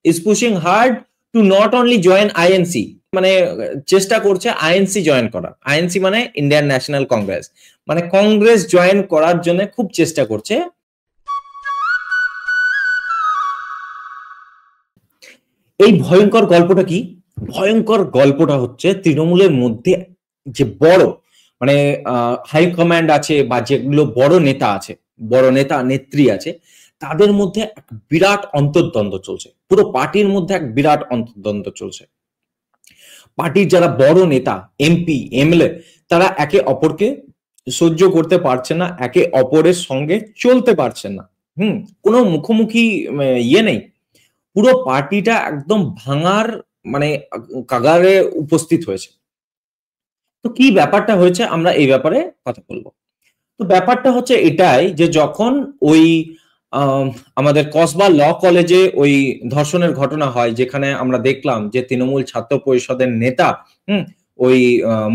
is pushing hard to not only join INC, মানে চেষ্টা করছে আইএনসি জয়েন করা। আইএনসি মানে ইন্ডিয়ান ন্যাশনাল কংগ্রেস, মানে কংগ্রেস জয়েন করার জন্য খুব চেষ্টা করছে। এই ভয়ঙ্কর গল্পটা কি? ভয়ঙ্কর গল্পটা হচ্ছে তৃণমূলের মধ্যে যে বড় মানে হাই কমান্ড আছে বা যেগুলো বড় নেতা আছে, বড় নেতা নেত্রী আছে, তাদের মধ্যে এক বিরাট অন্তর্দ্বন্দ্ব চলছে। পুরো পার্টির মধ্যে এক বিরাট অন্তর্দ্বন্দ্ব চলছে। পার্টির যারা বড় নেতা, এমপি, এমএলএ, তারা একে অপরকে সহ্য করতে পারছে না, একে অপরের সঙ্গে চলতে পারছে না। কোনো মুখোমুখি ইয়ে নেই। পুরো পার্টিটা একদম ভাঙার মানে কাগারে উপস্থিত হয়েছে। তো কি ব্যাপারটা হয়েছে আমরা এই ব্যাপারে কথা বলবো। তো ব্যাপারটা হচ্ছে এটাই যে যখন ওই আমাদের কসবা ল কলেজে ওই ধর্ষণের ঘটনা হয়, যেখানে আমরা দেখলাম যে তৃণমূল ছাত্র পরিষদের নেতা ওই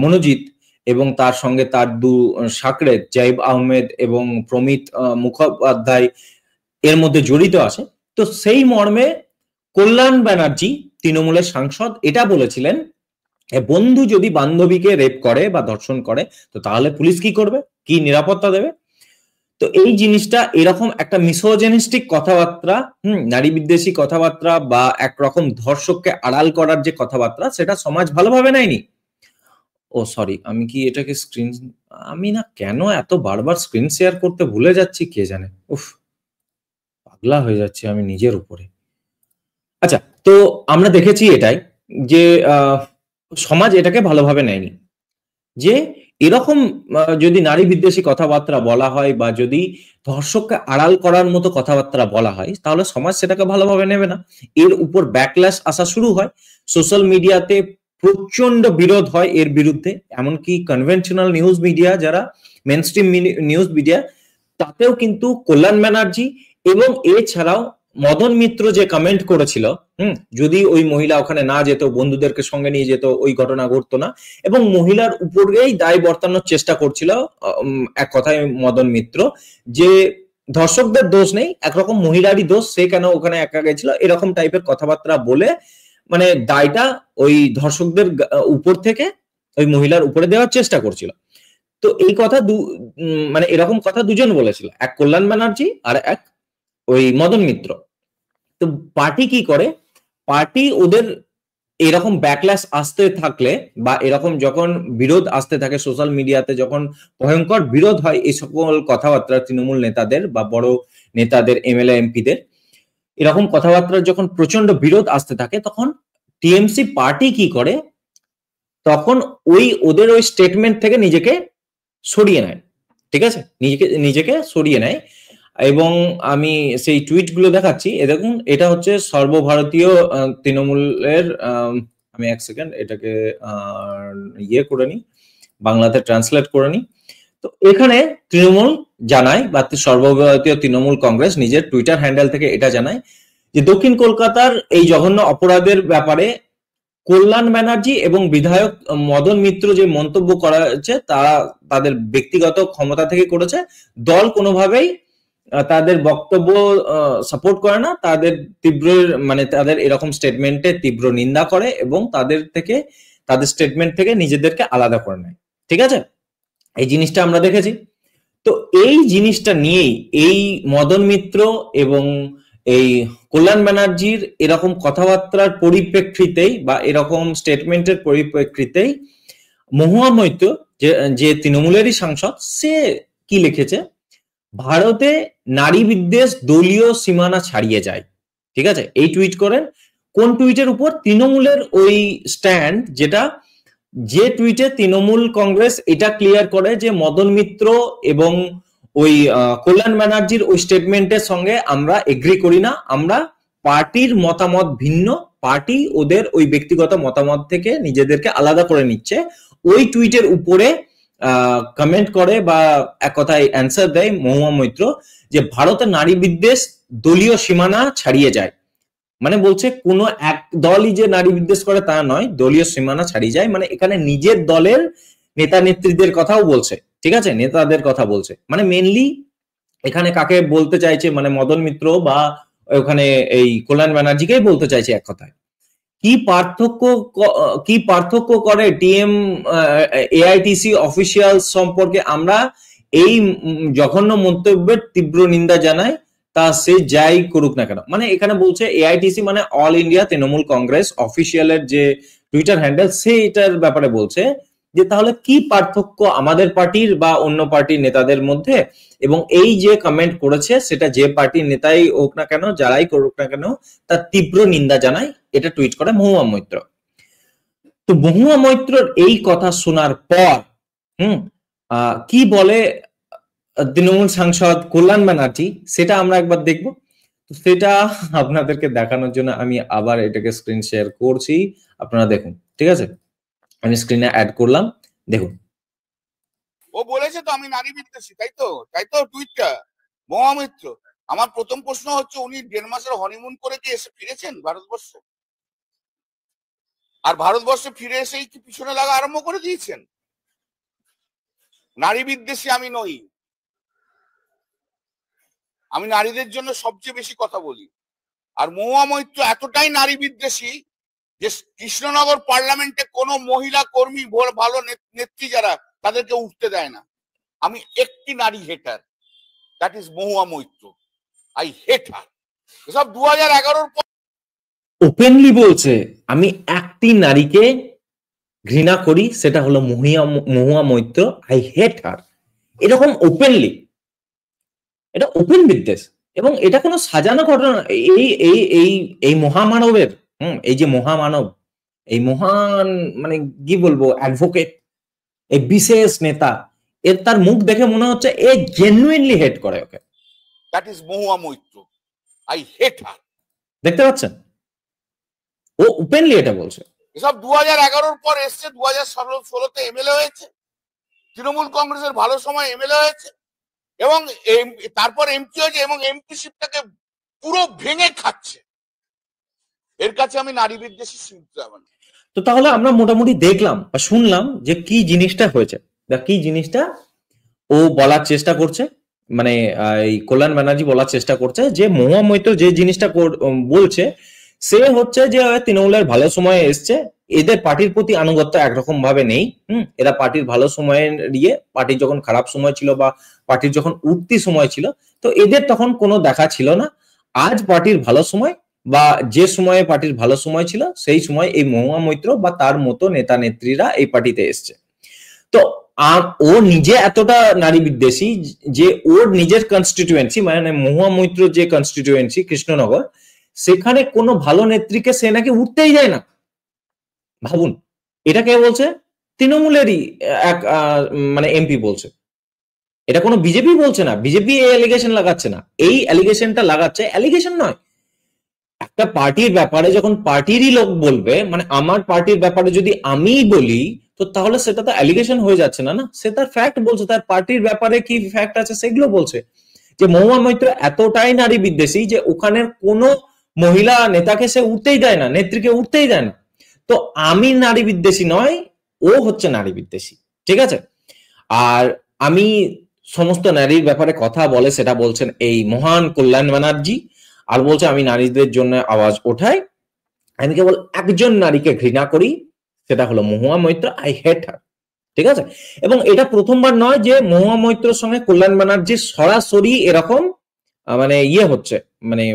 মনোজিৎ এবং তার সঙ্গে তার দু সাকরে জাইব আহমেদ এবং প্রমিত মুখোপাধ্যায় এর মধ্যে জড়িত আছে। তো সেই মর্মে কল্যাণ ব্যানার্জি তৃণমূলের সাংসদ এটা বলেছিলেন, বন্ধু যদি বান্ধবীকে রেপ করে বা ধর্ষণ করে তো তাহলে পুলিশ কি করবে, কি নিরাপত্তা দেবে? তো এই জিনিসটা এরকম একটা মিসোজেনিস্টিক কথাবার্তা, নারী বিদ্বেষী কথাবার্তা বা একরকম ধর্ষককে আড়াল করার যে কথাবার্তা, সেটা সমাজ ভালোভাবে নেয়নি। ও সরি, আমি কি এটাকে স্ক্রিন, আমি না কেন এত বারবার স্ক্রিন শেয়ার করতে ভুলে যাচ্ছি কে জানে। উফ, পাগলা হয়ে যাচ্ছি আমি নিজের উপরে। আচ্ছা, তো আমরা দেখেছি এটাই যে সমাজ এটাকে ভালোভাবে নেয়নি, যে এরকম যদি নারী বিদ্বেষী কথাবার্তা বলা হয় বা যদি ধর্ষককে আড়াল করার মতো কথাবার্তা বলা হয়, তাহলে সমাজ সেটাকে ভালোভাবে নেবে না। এর উপর ব্যাকল্যাশ আসা শুরু হয়। সোশ্যাল মিডিয়াতে প্রচন্ড বিরোধ হয় এর বিরুদ্ধে। এমনকি কনভেনশনাল নিউজ মিডিয়া, যারা মেনস্ট্রিম নিউজ মিডিয়া, তাতেও কিন্তু কল্যাণ ব্যানার্জি এবং এছাড়াও মদন মিত্র যে কমেন্ট করেছিল, যদি ওই মহিলা ওখানে না যেত, বন্ধুদেরকে সঙ্গে নিয়ে যেত, ওই ঘটনা ঘটতো না, এবং মহিলার উপরেই দায় বর্তানোর চেষ্টা করছিল এক কথায় মদন মিত্র, যে ধর্ষকদের দোষ নেই, একরকম মহিলারই দোষ, সে কেন ওখানে একা গেছিল, এরকম টাইপের কথাবার্তা বলে মানে দায়টা ওই ধর্ষকদের উপর থেকে ওই মহিলার উপরে দেওয়ার চেষ্টা করছিল। তো এই কথা মানে এরকম কথা দুজন বলেছিল, এক কল্যাণ ব্যানার্জি আর এক ওই মদন মিত্র। তো পার্টি কি করে, পার্টি ওদের এরকম ব্যাকল্যাশ আসতে থাকলে বা এরকম যখন বিরোধ আসতে থাকে সোশ্যাল মিডিয়াতে, যখন ভয়ঙ্কর বিরোধ হয় এই সকল কথাবার্তা তৃণমূল নেতাদের বা বড় নেতাদের, এমএলএ এমপিদের, এরকম কথাবার্তার যখন প্রচন্ড বিরোধ আসতে থাকে, তখন টিএমসি পার্টি কি করে, তখন ওদের ওই স্টেটমেন্ট থেকে নিজেকে সরিয়ে নেয়। ঠিক আছে, নিজেকে সরিয়ে নেয়। এবং আমি সেই টুইট গুলো দেখাচ্ছি, দেখুন, এটা হচ্ছে সর্বভারতীয় তৃণমূলের, আমি এক সেকেন্ড এটাকে ইয়ে করে নি, বাংলাতে ট্রান্সলেট করে নি। তো এখানে তৃণমূল জানায় বা সর্বভারতীয় তৃণমূল কংগ্রেস নিজের টুইটার হ্যান্ডেল থেকে এটা জানায় যে দক্ষিণ কলকাতার এই জঘন্য অপরাধের ব্যাপারে কল্যাণ ব্যানার্জি এবং বিধায়ক মদন মিত্র যে মন্তব্য করা হয়েছে, তারা তাদের ব্যক্তিগত ক্ষমতা থেকে করেছে। দল কোনোভাবেই তাদের বক্তব্য সাপোর্ট করে না, তাদের তীব্র মানে তাদের এরকম স্টেটমেন্টে তীব্র নিন্দা করে এবং তাদের স্টেটমেন্ট থেকে নিজেদেরকে আলাদা করে নেয়। ঠিক আছে, এই জিনিসটা আমরা দেখেছি। তো এই জিনিসটা নিয়েই এই মদন মিত্র এবং এই কল্যাণ ব্যানার্জির এরকম কথাবার্তার পরিপ্রেক্ষিতেই বা এরকম স্টেটমেন্টের পরিপ্রেক্ষিতেই মহুয়া মৈত্র, যে তৃণমূলেরই সাংসদ, সে কি লিখেছে, ভারতে নারী বিদ্বেষ দলীয় সীমানা ছাড়িয়ে যায়। ঠিক আছে, এই টুইট করেন। কোন টুইটের উপর? তৃণমূলের ওই স্ট্যান্ড, যেটা যে টুইটে তৃণমূল কংগ্রেস এটা ক্লিয়ার করে যে মদন মিত্র এবং ওই কল্যাণ ব্যানার্জির ওই স্টেটমেন্টের সঙ্গে আমরা এগ্রি করি না, আমরা পার্টির মতামত ভিন্ন, পার্টি ওদের ওই ব্যক্তিগত মতামত থেকে নিজেদেরকে আলাদা করে নিচ্ছে। ওই টুইটের উপরে কমেন্ট করে বা এক কথায় অ্যান্সার দেয় মহুয়া মৈত্র যে ভারতে নারী বিদ্বেষ দলীয় সীমানা ছাড়িয়ে যায়। মানে বলছে কোনো এক দলই যে নারী বিদ্বেষ করে তা নয়, দলীয় সীমানা ছাড়িয়ে যায়। মানে এখানে নিজের দলের নেতা নেত্রীদের কথাও বলছে। ঠিক আছে, নেতাদের কথা বলছে। মানে মেনলি এখানে কাকে বলতে চাইছে, মানে মদন মিত্র বা ওখানে এই কল্যাণ ব্যানার্জিকেই বলতে চাইছে এক কথায়। কি পার্থক্য করে টিএম এআইটিসি অফিসিয়াল সম্পর্কে? আমরা এই জঘন্য মন্তব্যের তীব্র নিন্দা জানাই, তা সে যাই করুক না কেন। মানে এখানে বলছে এআইটিসি মানে অল ইন্ডিয়া তৃণমূল কংগ্রেস অফিসিয়ালের যে টুইটার হ্যান্ডেল, সেইটার ব্যাপারে বলছে যে তাহলে কি পার্থক্য আমাদের পার্টির বা অন্য পার্টির নেতাদের মধ্যে, এবং এই যে কমেন্ট করেছে সেটা যে পার্টির নেতাই হোক না কেন, যারাই করুক না কেন, তার তীব্র নিন্দা জানায়, এটা টুইট করে মহুয়া মৈত্র। তো মহুয়া মৈত্রর এই কথা শোনার পর কি বলে তৃণমূল সাংসদ কল্যাণ ব্যানার্জি, সেটা আমরা একবার দেখব। সেটা আপনাদেরকে দেখানোর জন্য আমি আবার এটাকে স্ক্রিন শেয়ার করছি, আপনারা দেখুন, ঠিক আছে? আমি স্ক্রিনে অ্যাড করলাম, দেখুন। ও বলেছে তো আমি নারী বিদ্বেষী, তাই তো টুইটটা মহুয়া মৈত্র। আমার প্রথম প্রশ্ন হচ্ছে, উনি 1.5 মাসের হনিমুন করে কি এসে ফিরেছেন ভারতবর্ষে? আর ভারতবর্ষে ফিরে এসেই কি পিছনে লাগা আরম্ভ করে দিয়েছেন? নারী বিদ্বেষী আমি নই, আমি নারীদের জন্য সবচেয়ে বেশি কথা বলি। আর মহুয়া মৈত্র এতটাই নারী বিদ্বেষী যে কৃষ্ণনগর পার্লামেন্টে কোনো মহিলা কর্মী, ভালো নেত্রী যারা, তাদেরকে উঠতে দেয় না। আমি একটি নারী hater, that is Mahua Moitra. I hate her. এসব 2011-র পর ওপেনলি বলছে আমি একটি নারীকে ঘৃণা করি, সেটা হলো মহুয়া মৈত্র, আই হেট হার। এরকম ওপেনলি, এটা ওপেন বিদ্বেষ, এবং এটা কোনো সাজানো ঘটনা। এই এই এই এই মহামানবের, এই যে মহামানব, এই মহান, মানে কি বলবো, অ্যাডভোকেট, এই বিশেষ নেতা, এর তার মুখ দেখে মনে হচ্ছে এ জেনুইনলি হেট করে okay. That is Mahua Moitra, I hate her. দেখতে পাচ্ছেন, ও ওপেনলি এটা বলছে। এসব 2011-র পর এসছে, 2016-তে এমএলএ হয়েছে, তৃণমূল কংগ্রেসের ভালো সময় এমএলএ হয়েছে, এবং তারপর এমপি হয়েছে, এবং এমপিশিপটাকে পুরো ভেঙে খাচ্ছে। এর কাছে আমি নারী বিদ্বেষী শুনতে হবে না। তো তাহলে আমরা মোটামুটি দেখলাম বা শুনলাম যে কি জিনিসটা হয়েছে, কি জিনিসটা ও বলার চেষ্টা করছে, মানে এই কল্যাণ ব্যানার্জি বলার চেষ্টা করছে যে মহুয়া মৈত্র যে জিনিসটা বলছে, সে হচ্ছে যে তৃণমূলের ভালো সময়ে এসছে, এদের পার্টির প্রতি আনুগত্য একরকম ভাবে নেই। এরা পার্টির ভালো সময়ে দিয়ে, পার্টির যখন খারাপ সময় ছিল বা পার্টির যখন উঠতি সময় ছিল, তো এদের তখন কোনো দেখা ছিল না। আজ পার্টির ভালো সময়, বা যে সময়ে পার্টির ভালো সময় ছিল, সেই সময় এই মহুয়া মৈত্র বা তার মতো নেতা নেত্রীরা এই পার্টিতে এসছে। তো ও নিজে এতটা নারী বিদ্বেষী যে ওর নিজের কনস্টিটিউয়েন্সি, মানে মহুয়া মৈত্র যে কনস্টিটিউয়েন্সি কৃষ্ণনগর, সেখানে কোনো ভালো নেত্রীকে সে নাকি উঠতেই যায় না। ভাবুন, এটা কে বলছে? তৃণমূলেরই এক মানে এমপি বলছে। এটা কোনো বিজেপি বলছে না, বিজেপি এই অ্যালিগেশন লাগাচ্ছে না, এই অ্যালিগেশনটা লাগাচ্ছে, অ্যালিগেশন নয়, একটা পার্টির ব্যাপারে যখন পার্টিরই লোক বলবে, মানে আমার পার্টির ব্যাপারে যদি আমি বলি, তো তাহলে সেটা তো অ্যালিগেশন হয়ে যাচ্ছে না, সে তার ফ্যাক্ট বলছে, তার পার্টির ব্যাপারে কি ফ্যাক্ট আছে সেগুলো বলছে। যে মহুয়া মৈত্র এতটাই নারী বিদ্বেষী যে ওখানের কোনো মহিলা নেতাকে সে উঠতেই দেয় না, নেত্রীকে উঠতেই দেয় না। তো আমি নারী বিদ্বেষী নয়, ও হচ্ছে নারী বিদ্বেষী, ঠিক আছে? আর আমি সমস্ত নারীর ব্যাপারে কথা বলে সেটা বলছেন এই মহান কল্যাণ ব্যানার্জি, আর বলছে আমি নারীদের জন্য আওয়াজ ওঠাই, আমি কেবল একজন নারীকে ঘৃণা করি, সেটা হলো মহুয়া মৈত্র, আই হেট হার, ঠিক আছে? এবং এটা প্রথমবার নয় যে মহুয়া মৈত্রের সঙ্গে কল্যাণ ব্যানার্জির সরাসরি এরকম মানে হচ্ছে, মানে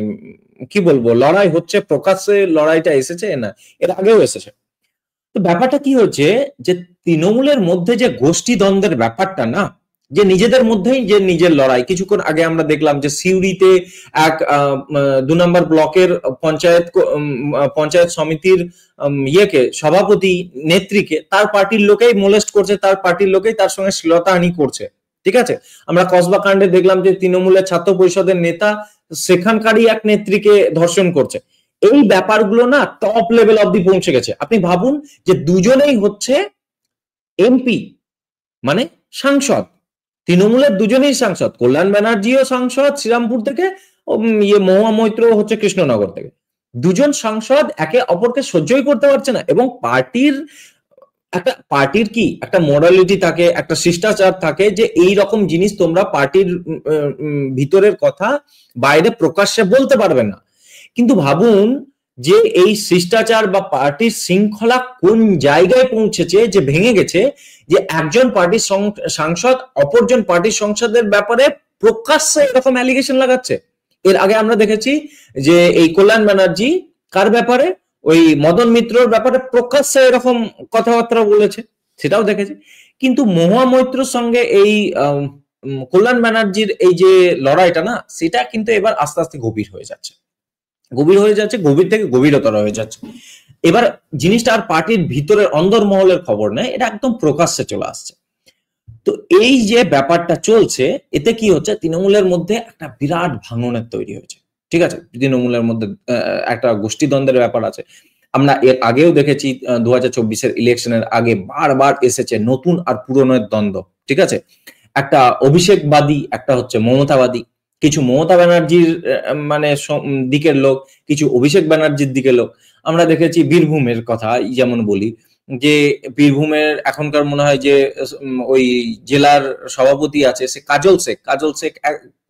কি বলবো, লড়াই হচ্ছে, প্রকাশ্যে লড়াইটা এসেছে না, এর আগেও এসেছে। তো ব্যাপারটা কি হচ্ছে যে তৃণমূলের মধ্যে যে গোষ্ঠী দ্বন্দ্বের ব্যাপারটা না, যে নিজেদের মধ্যেই যে নিজের লড়াই। কিছুক্ষণ আগে আমরা দেখলাম যে সিউড়িতে এক 2 নম্বর ব্লকের পঞ্চায়েত সমিতির সভাপতি নেত্রীকে তার পার্টির লোকেই মোলেস্ট করছে, তার পার্টির লোকেই তার সঙ্গে শ্লীলতাহানি করছে, ঠিক আছে? আমরা কসবা কাণ্ডে দেখলাম যে তৃণমূলের ছাত্র পরিষদের নেতা সেখানকারই এক নেত্রীকে ধর্ষণ করছে। এই ব্যাপারগুলো না টপ লেভেল অব্দি পৌঁছে গেছে। আপনি ভাবুন যে দুজনেই হচ্ছে এমপি, মানে সাংসদ, তৃণমূলের দুজনেই সাংসদ, কল্যাণ ব্যানার্জিও সাংসদ শ্রীরামপুর থেকে, মহুয়া মৈত্র হচ্ছে কৃষ্ণনগর থেকে। দুজন সাংসদ একে অপরকে সহ্যই করতে পারছে না, এবং পার্টির একটা পার্টির কি একটা মোরালিটি থাকে, একটা শিষ্টাচার থাকে, যে এই রকম জিনিস তোমরা পার্টির ভিতরের কথা বাইরে প্রকাশ্যে বলতে পারবে না। কিন্তু ভাবুন যে এই শিষ্টাচার বা পার্টির শৃঙ্খলা কোন জায়গায় পৌঁছেছে, যে ভেঙে গেছে, যে একজন পার্টির সাংসদ অপরজন পার্টির সংসদের ব্যাপারে প্রকাশ্যে এরকম অ্যালিগেশন লাগাচ্ছে। এর আগে আমরা দেখেছি যে এই কল্যাণ ব্যানার্জি কার ব্যাপারে, ওই মদন মিত্রর ব্যাপারে প্রকাশ্যে এরকম কথাবার্তা বলেছে, সেটাও দেখেছি। কিন্তু মহুয়া মৈত্রর সঙ্গে এই কল্যাণ ব্যানার্জির এই যে লড়াইটা না, সেটা কিন্তু এবার আস্তে আস্তে গভীর হয়ে যাচ্ছে, গভীর থেকে গভীরতর হয়ে যাচ্ছে। এবার জিনিসটা আর পার্টির ভিতরের অন্দরমহলের খবর নেই, এটা একদম প্রকাশ্যে চলে আসছে। তো এই যে ব্যাপারটা চলছে, এতে কি হচ্ছে, তৃণমূলের মধ্যে একটা বিরাট ভাঙনের তৈরি হয়েছে। ঠিক আছে, তৃণমূলের মধ্যে একটা গোষ্ঠীদ্বন্দ্বের ব্যাপার আছে। আমরা এর আগেও দেখেছি 2024-এর ইলেকশনের আগে বারবার এসেছে নতুন আর পুরনোর দ্বন্দ্ব। ঠিক আছে, একটা অভিষেকবাদী, একটা হচ্ছে মমতাবাদী। কিছু মমতা ব্যানার্জির মানে দিকের লোক, কিছু অভিষেক ব্যানার্জির দিকের লোক। আমরা দেখেছি বীরভূমের কথা যেমন বলি, যে বীরভূমের এখনকার মনে হয় যে ওই জেলার সভাপতি আছে, সে কাজল শেখ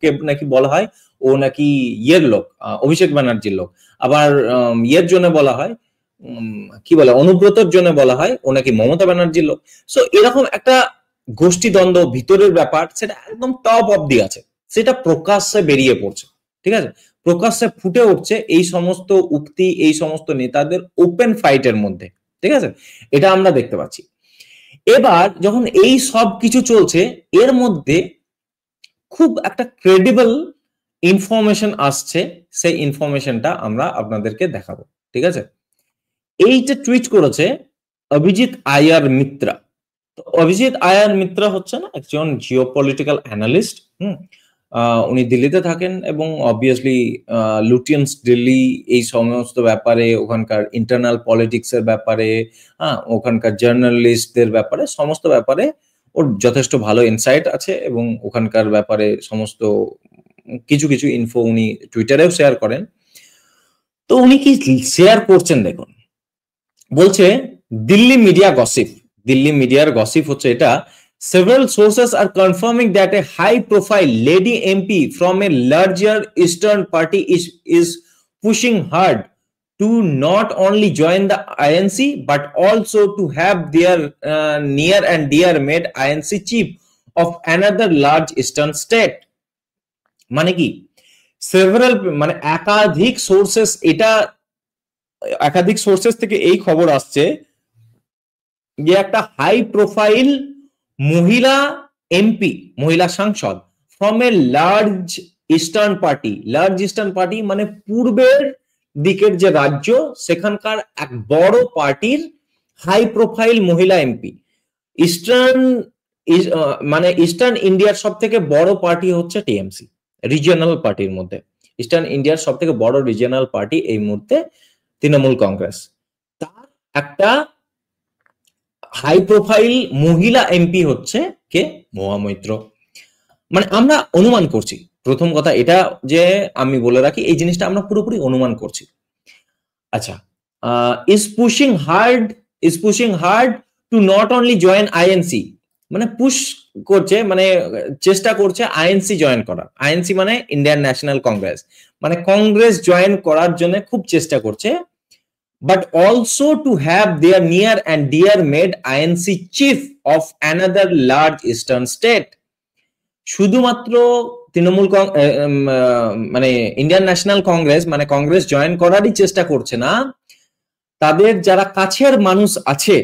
কে নাকি বলা হয় ও নাকি ইয়ের লোক, অভিষেক ব্যানার্জির লোক। আবার ইয়ের জন্য বলা হয়, কি বলে, অনুব্রতর জন্য বলা হয় ও নাকি মমতা ব্যানার্জির লোক। সো এরকম একটা গোষ্ঠীদ্বন্দ্ব ভিতরের ব্যাপার, সেটা একদম টপ অব্দি আছে, সেটা প্রকাশ্যে বেরিয়ে পড়ছে। ঠিক আছে, প্রকাশ্যে ফুটে উঠছে এই সমস্ত উক্তি, এই সমস্ত নেতাদের ওপেন ফাইটের মধ্যে। ঠিক আছে, এটা আমরা দেখতে পাচ্ছি। এবার যখন এই সব কিছু চলছে, এর মধ্যে খুব একটা ক্রেডিবল ইনফরমেশন আসছে, সেই ইনফরমেশনটা আমরা আপনাদেরকে দেখাবো। ঠিক আছে, এইটা টুইট করেছে অভিজিৎ আয়ার মিত্রা। তো অভিজিৎ আয়ার মিত্রা হচ্ছে না একজন জিওপলিটিক্যাল অ্যানালিস্ট। উনি দিল্লিতে থাকেন এবং অবভিয়াসলি লুটিয়েন্স দিল্লি, এই সমস্ত ব্যাপারে, ওখানকার ইন্টারনাল পলিটিক্স এর ব্যাপারে, ওখানকার জার্নালিস্টদের ব্যাপারে, সমস্ত ব্যাপারে ওর যথেষ্ট ভালো ইনসাইট আছে এবং ওখানকার ব্যাপারে সমস্ত কিছু কিছু ইনফো উনি টুইটারেও শেয়ার করেন। তো উনি কি শেয়ার করছেন দেখুন, বলছে দিল্লি মিডিয়া গসিপ, দিল্লি মিডিয়ার গসিপ হচ্ছে এটা, several sources are confirming that a high profile lady MP from a larger eastern party is pushing hard to not only join the INC but also to have their near and dear made INC chief of another large eastern state। মানে কি, several মানে একাধিক sources, এটা একাধিক sources থেকে এই খবর আসছে যে একটা হাই প্রোফাইল মহিলা এমপি, মহিলা সাংসদ from a large eastern party, large eastern party মানে পূর্বের দিকের যে রাজ্য, সেখানকার এক বড় পার্টির হাই প্রোফাইল মহিলা এমপি। ইস্টার্ন মানে ইস্টার্ন ইন্ডিয়ার সব থেকে বড় পার্টি হচ্ছে টিএমসি, রিজিয়নাল পার্টির মধ্যে। ইস্টার্ন ইন্ডিয়ার সব থেকে বড় রিজিয়নাল পার্টি এই মুহূর্তে তৃণমূল কংগ্রেস। তার একটা হাই প্রোফাইল মহিলা এমপি হচ্ছে কে, মহুয়া মৈত্র। মানে আমরা অনুমান করছি, প্রথম কথা এটা যে আমি বলে রাখি, এই জিনিসটা আমরা পুরোপুরি অনুমান করছি। আচ্ছা, is pushing hard to not only join INC, মানে পুশ করছে, মানে চেষ্টা করছে আইএনসি জয়েন করার। আইএনসি মানে ইন্ডিয়ান ন্যাশনাল কংগ্রেস, মানে কংগ্রেস জয়েন করার জন্য খুব চেষ্টা করছে, but also to have their near and dear made INC chief of another large eastern state। শুধুমাত্র তৃণমূল মানে ইন্ডিয়ান ন্যাশনাল কংগ্রেস মানে কংগ্রেস জয়েন করারই চেষ্টা করছে না, তাদের যারা কাছের মানুষ আছে,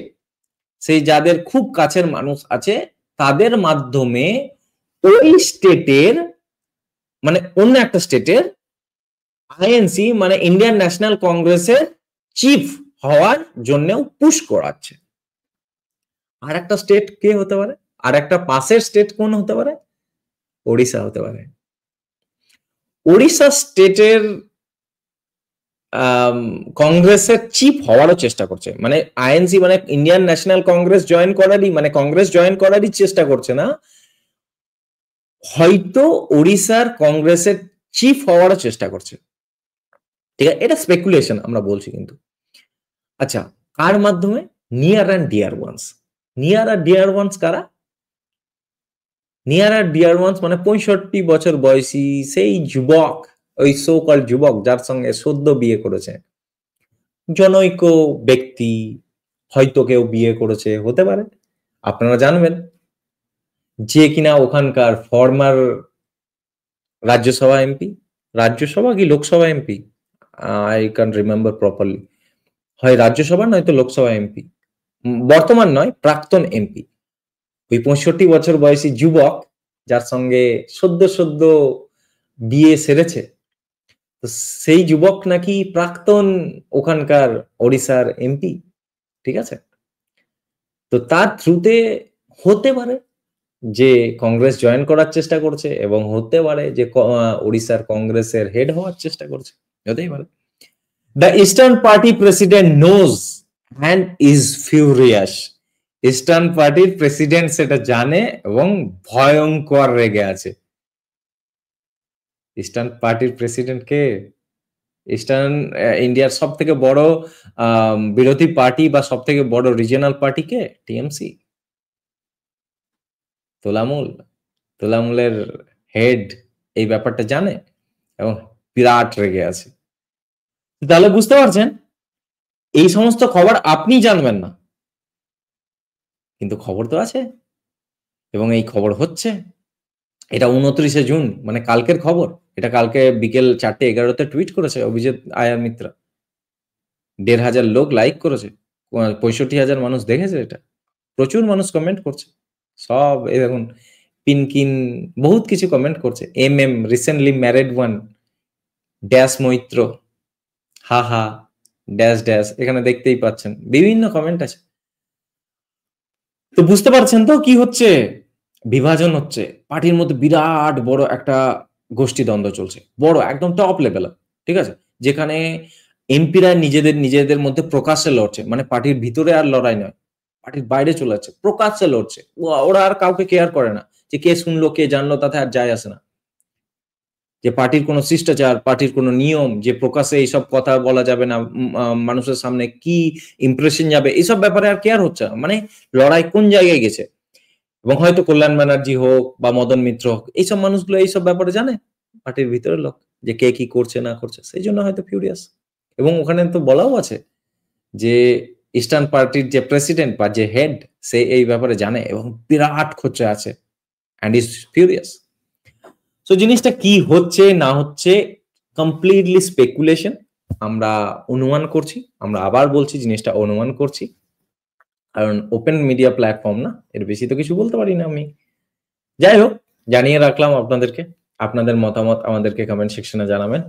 সেই যাদের খুব কাছের মানুষ আছে, তাদের মাধ্যমে ওই স্টেটের মানে অন্য একটা স্টেটের আইএনসি মানে ইন্ডিয়ান ন্যাশনাল কংগ্রেসের চিফ হওয়ার জন্যও পুশ করাচ্ছে। আর একটা স্টেট কে হতে পারে, আর একটা পাশের স্টেট কোন হতে পারে, ওড়িশা হতে পারে। ওড়িশা স্টেটের কংগ্রেসের চিফ হওয়ারও চেষ্টা করছে, মানে আইএনসি মানে ইন্ডিয়ান ন্যাশনাল কংগ্রেস জয়েন করারই, মানে কংগ্রেস জয়েন করারই চেষ্টা করছে না, হয়তো ওড়িশার কংগ্রেসের চিফ হওয়ারও চেষ্টা করছে। ঠিক আছে, এটা স্পেকুলেশন আমরা বলছি কিন্তু। আচ্ছা, কার মাধ্যমে, near and dear ones. Near আর ডিয়ার ওয়ান্স কারা? নিয়ার আর ডিয়ার ওয়ান্স মানে 65 বছর বয়সী সেই যুবক, ওই সো কল যুবক যার সঙ্গে সদ্য বিয়ে করেছে, জনৈক ব্যক্তি, হয়তো কেউ বিয়ে করেছে, হতে পারে, আপনারা জানবেন, যে কিনা ওখানকার ফর্মার রাজ্যসভা এমপি, রাজ্যসভা কি Lok Sabha MP, I can remember properly, হয় রাজ্যসভা নয়তো লোকসভা এমপি, বর্তমান নয়, প্রাক্তন এমপি। ওই 65 বছর বয়সী যুবক যার সঙ্গে সদ্য বিয়ে সেরেছে, তো সেই যুবক নাকি প্রাক্তন ওখানকার ওড়িশার এমপি, ঠিক আছে? তো তার থ্রুতে হতে পারে যে কংগ্রেস জয়েন করার চেষ্টা করছে, এবং হতে পারে যে ওড়িশার কংগ্রেসের হেড হওয়ার চেষ্টা করছে, হতেই পারে। The eastern party president knows and is furious. Eastern পার্টির প্রেসিডেন্ট সেটা জানে এবং ভয়ঙ্কর রেগে আছে। ইস্টার্ন পার্টির প্রেসিডেন্ট কে? ইস্টার্ন ইন্ডিয়ার সব থেকে বড় বিরোধী পার্টি বা সব থেকে বড় রিজিয়নাল পার্টি কে? টিএমসি। তোলামূলের হেড এই ব্যাপারটা জানে এবং বিরাট রেগে আছে। তাহলে বুঝতে পারছেন, এই সমস্ত খবর আপনি জানবেন না, কিন্তু খবর তো আছে এবং এই খবর হচ্ছে। এটা 29শে জুন, মানে কালকের খবর। এটা কালকে বিকেল 4:11 টুইট করেছে অভিজিৎ আয়ার মিত্রা। 1,500 লোক লাইক করেছে, 65,000 মানুষ দেখেছে এটা, প্রচুর মানুষ কমেন্ট করছে, সব এই দেখুন পিনকিন বহুত কিছু কমেন্ট করছে। M recently married one dash Moitra, হা হা ড্যাশ ড্যাশ, এখানে দেখতেই পাচ্ছেন বিভিন্ন কমেন্ট আছে। তো বুঝতে পারছেন তো কি হচ্ছে? বিভাজন হচ্ছে, পার্টির মধ্যে বিরাট বড় একটা গোষ্ঠী দ্বন্দ্ব চলছে, বড় একদম টপ লেভেল, ঠিক আছে? যেখানে এমপিরা নিজেদের মধ্যে প্রকাশ্যে লড়ছে, মানে পার্টির ভিতরে আর লড়াই নয়, পার্টির বাইরে চলে যাচ্ছে, প্রকাশ্যে লড়ছে। ওরা আর কাউকে কেয়ার করে না যে কে শুনলো কে জানলো, তাতে আর যায় আসে না। যে পার্টির কোনো শিষ্টাচার, পার্টির কোনো নিয়ম, যে প্রকাশ্যে এইসব কথা বলা যাবে না, মানুষের সামনে কি ইমপ্রেশন যাবে, এইসব ব্যাপারে আর কেয়ার হচ্ছে না। মানে লড়াই কোন জায়গায় গেছে। এবং হয়তো কল্যাণ ব্যানার্জি হোক বা মদন মিত্র হোক, এইসব মানুষগুলো এইসব ব্যাপারে জানে, পার্টির ভিতরের লোক, যে কে কি করছে না করছে, সেই জন্য হয়তো ফিউরিয়াস। এবং ওখানে তো বলাও আছে যে ইস্টার্ন পার্টির যে প্রেসিডেন্ট বা যে হেড, সে এই ব্যাপারে জানে এবং বিরাট খোঁচে আছে, অ্যান্ড ইজ ফিউরিয়াস। সো জিনিসটা কি হচ্ছে না হচ্ছে কমপ্লিটলি স্পেকুলেশন, আমরা অনুমান করছি। আমরা আবার বলছি, জিনিসটা অনুমান করছি, কারণ ওপেন মিডিয়া প্ল্যাটফর্ম না, এর বেশি তো কিছু বলতে পারি না আমি। যাই হোক, জানিয়ে রাখলাম আপনাদেরকে। আপনাদের মতামত আমাদেরকে কমেন্ট সেকশনে জানাবেন।